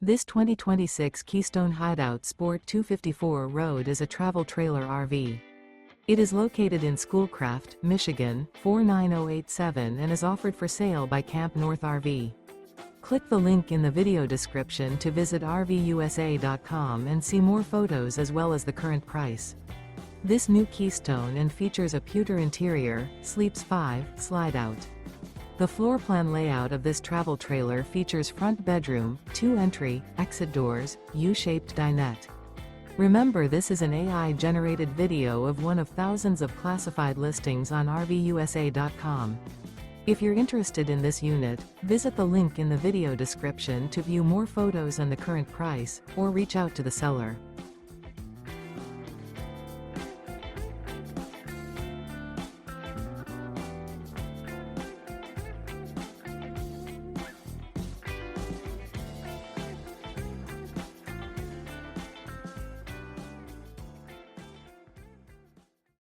This 2026 Keystone Hideout Sport 254 Road is a travel trailer RV. It is located in Schoolcraft, Michigan, 49087 and is offered for sale by CampNorth RV. Click the link in the video description to visit RVUSA.com and see more photos as well as the current price. This new Keystone and features a pewter interior, sleeps 5, slide-out. The floor plan layout of this travel trailer features front bedroom, 2 entry, exit doors, U-shaped dinette. Remember, this is an AI-generated video of one of thousands of classified listings on RVUSA.com. If you're interested in this unit, visit the link in the video description to view more photos and the current price, or reach out to the seller.